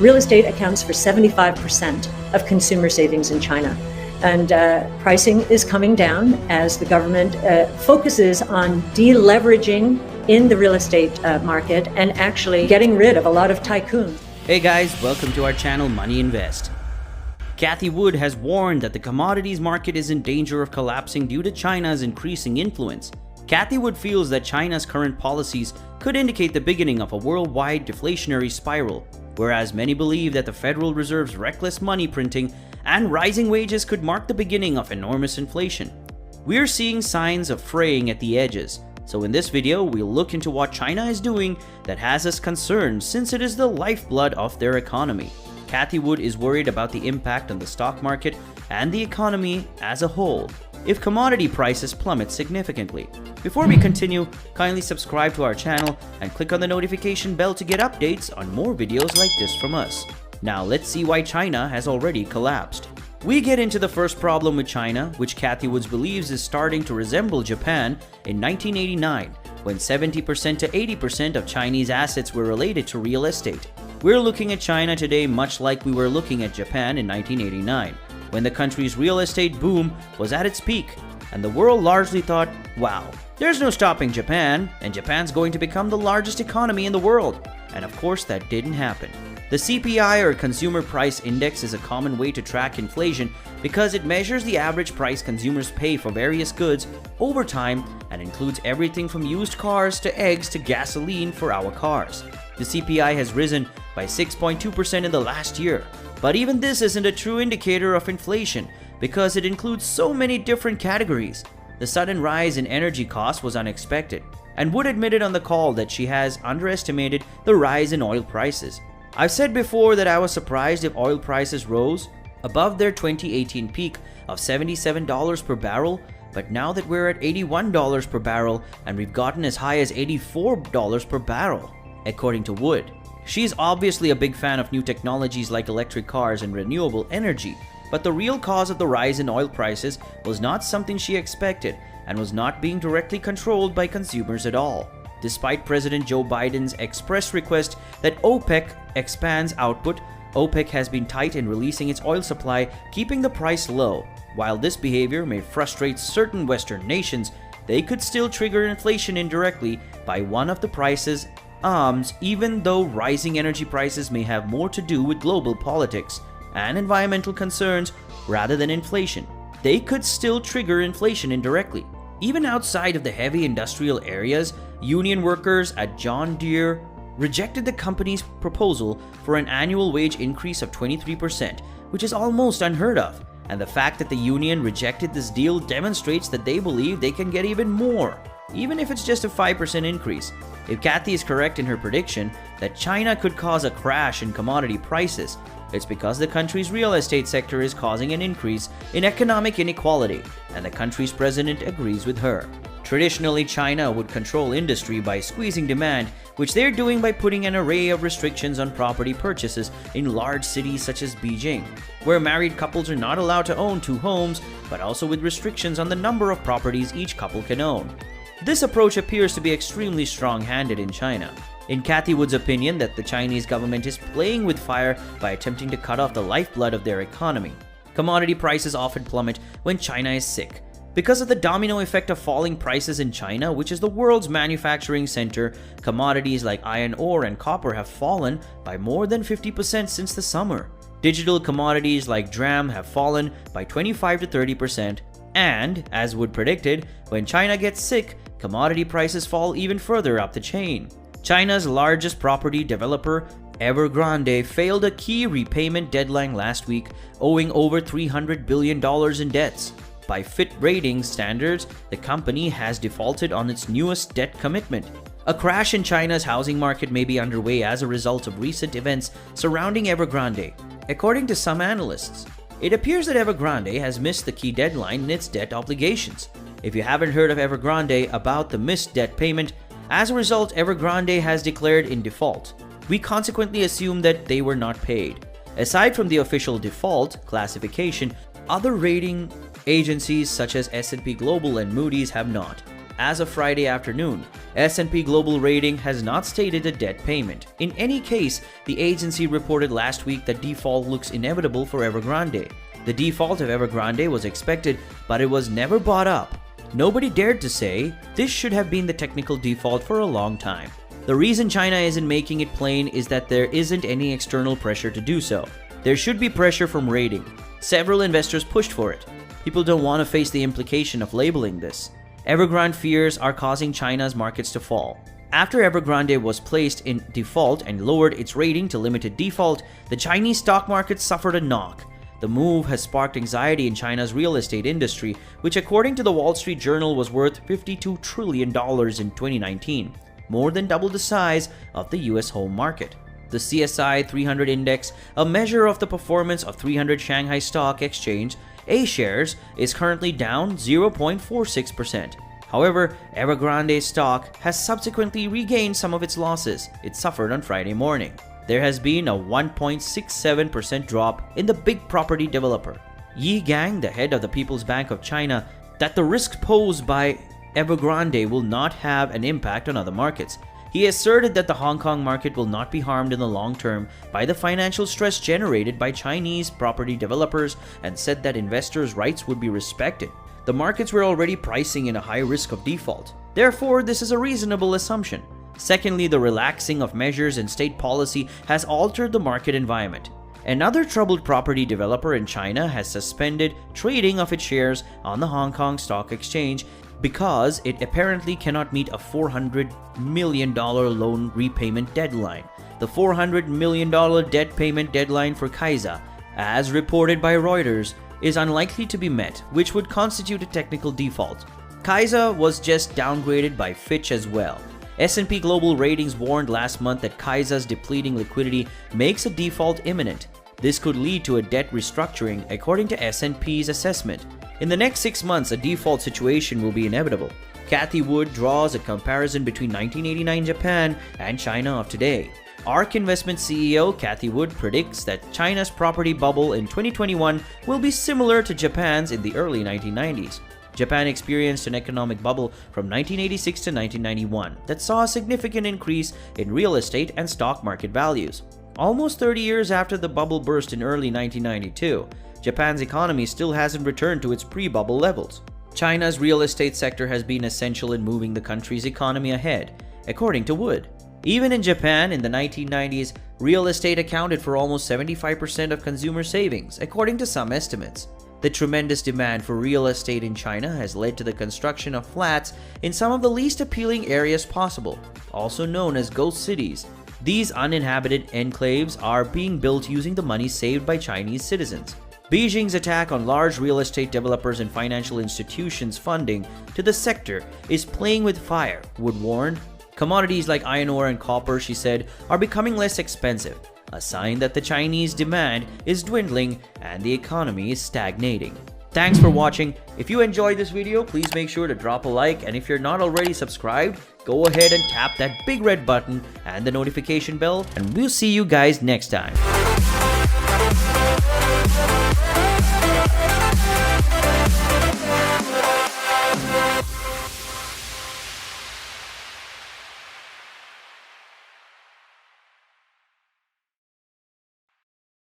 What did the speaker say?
Real estate accounts for 75% of consumer savings in China. And pricing is coming down as the government focuses on deleveraging in the real estate market and actually getting rid of a lot of tycoons. Hey guys, welcome to our channel Money Invest. Cathie Wood has warned that the commodities market is in danger of collapsing due to China's increasing influence. Cathie Wood feels that China's current policies could indicate the beginning of a worldwide deflationary spiral, whereas many believe that the Federal Reserve's reckless money printing and rising wages could mark the beginning of enormous inflation. We're seeing signs of fraying at the edges, so in this video we'll look into what China is doing that has us concerned since it is the lifeblood of their economy. Cathie Wood is worried about the impact on the stock market and the economy as a whole if commodity prices plummet significantly. Before we continue, kindly subscribe to our channel and click on the notification bell to get updates on more videos like this from us. Now let's see why China has already collapsed. We get into the first problem with China, which Cathie Wood believes is starting to resemble Japan in 1989, when 70% to 80% of Chinese assets were related to real estate. We're looking at China today much like we were looking at Japan in 1989, when the country's real estate boom was at its peak, and the world largely thought, wow, there's no stopping Japan, and Japan's going to become the largest economy in the world. And of course that didn't happen. The CPI, or Consumer Price Index, is a common way to track inflation because it measures the average price consumers pay for various goods over time and includes everything from used cars to eggs to gasoline for our cars. The CPI has risen by 6.2% in the last year, but even this isn't a true indicator of inflation because it includes so many different categories. The sudden rise in energy costs was unexpected, and Wood admitted on the call that she has underestimated the rise in oil prices. I've said before that I was surprised if oil prices rose above their 2018 peak of $77 per barrel, but now that we're at $81 per barrel and we've gotten as high as $84 per barrel, according to Wood. She's obviously a big fan of new technologies like electric cars and renewable energy, but the real cause of the rise in oil prices was not something she expected and was not being directly controlled by consumers at all. Despite President Joe Biden's express request that OPEC expands output, OPEC has been tight in releasing its oil supply, keeping the price low. While this behavior may frustrate certain Western nations, they could still trigger inflation indirectly by one of the price's arms, even though rising energy prices may have more to do with global politics and environmental concerns rather than inflation. They could still trigger inflation indirectly. Even outside of the heavy industrial areas, union workers at John Deere rejected the company's proposal for an annual wage increase of 23%, which is almost unheard of. And the fact that the union rejected this deal demonstrates that they believe they can get even more, even if it's just a 5% increase. If Cathie is correct in her prediction that China could cause a crash in commodity prices, it's because the country's real estate sector is causing an increase in economic inequality, and the country's president agrees with her. Traditionally, China would control industry by squeezing demand, which they're doing by putting an array of restrictions on property purchases in large cities such as Beijing, where married couples are not allowed to own 2 homes, but also with restrictions on the number of properties each couple can own. This approach appears to be extremely strong-handed in China. In Cathie Wood's opinion, that the Chinese government is playing with fire by attempting to cut off the lifeblood of their economy. Commodity prices often plummet when China is sick. Because of the domino effect of falling prices in China, which is the world's manufacturing center, commodities like iron ore and copper have fallen by more than 50% since the summer. Digital commodities like DRAM have fallen by 25 to 30%, and, as Wood predicted, when China gets sick, commodity prices fall even further up the chain. China's largest property developer, Evergrande, failed a key repayment deadline last week, owing over $300 billion in debts. By Fitch Ratings standards, the company has defaulted on its newest debt commitment. A crash in China's housing market may be underway as a result of recent events surrounding Evergrande. According to some analysts, it appears that Evergrande has missed the key deadline in its debt obligations. If you haven't heard of Evergrande about the missed debt payment, as a result, Evergrande has declared in default. We consequently assume that they were not paid. Aside from the official default classification, other rating agencies such as S&P Global and Moody's have not. As of Friday afternoon, S&P Global Rating has not stated a debt payment. In any case, the agency reported last week that default looks inevitable for Evergrande. The default of Evergrande was expected, but it was never brought up. Nobody dared to say this should have been the technical default for a long time. The reason China isn't making it plain is that there isn't any external pressure to do so. There should be pressure from rating. Several investors pushed for it. People don't want to face the implication of labeling this. Evergrande fears are causing China's markets to fall. After Evergrande was placed in default and lowered its rating to limited default, the Chinese stock market suffered a knock. The move has sparked anxiety in China's real estate industry, which according to the Wall Street Journal was worth $52 trillion in 2019, more than double the size of the US home market. The CSI 300 index, a measure of the performance of 300 Shanghai Stock Exchange A shares, is currently down 0.46%. However, Evergrande stock has subsequently regained some of its losses it suffered on Friday morning. There has been a 1.67% drop in the big property developer. Yi Gang, the head of the People's Bank of China, that the risks posed by Evergrande will not have an impact on other markets. He asserted that the Hong Kong market will not be harmed in the long term by the financial stress generated by Chinese property developers and said that investors' rights would be respected. The markets were already pricing in a high risk of default. Therefore, this is a reasonable assumption. Secondly, the relaxing of measures and state policy has altered the market environment. Another troubled property developer in China has suspended trading of its shares on the Hong Kong Stock Exchange because it apparently cannot meet a $400 million loan repayment deadline. The $400 million debt payment deadline for Caisa, as reported by Reuters, is unlikely to be met, which would constitute a technical default. Caisa was just downgraded by Fitch as well. S&P Global Ratings warned last month that Caisa's depleting liquidity makes a default imminent. This could lead to a debt restructuring, according to S&P's assessment. In the next 6 months, a default situation will be inevitable. Cathie Wood draws a comparison between 1989 Japan and China of today. ARK Investment CEO Cathie Wood predicts that China's property bubble in 2021 will be similar to Japan's in the early 1990s. Japan experienced an economic bubble from 1986 to 1991 that saw a significant increase in real estate and stock market values. Almost 30 years after the bubble burst in early 1992, Japan's economy still hasn't returned to its pre-bubble levels. China's real estate sector has been essential in moving the country's economy ahead, according to Wood. Even in Japan in the 1990s, real estate accounted for almost 75% of consumer savings, according to some estimates. The tremendous demand for real estate in China has led to the construction of flats in some of the least appealing areas possible, also known as ghost cities. These uninhabited enclaves are being built using the money saved by Chinese citizens. Beijing's attack on large real estate developers and financial institutions' funding to the sector is playing with fire, Wood warned. Commodities like iron ore and copper, she said, are becoming less expensive, a sign that the Chinese demand is dwindling and the economy is stagnating. Thanks for watching. If you enjoyed this video, please make sure to drop a like, and if you're not already subscribed, go ahead and tap that big red button and the notification bell, and we'll see you guys next time.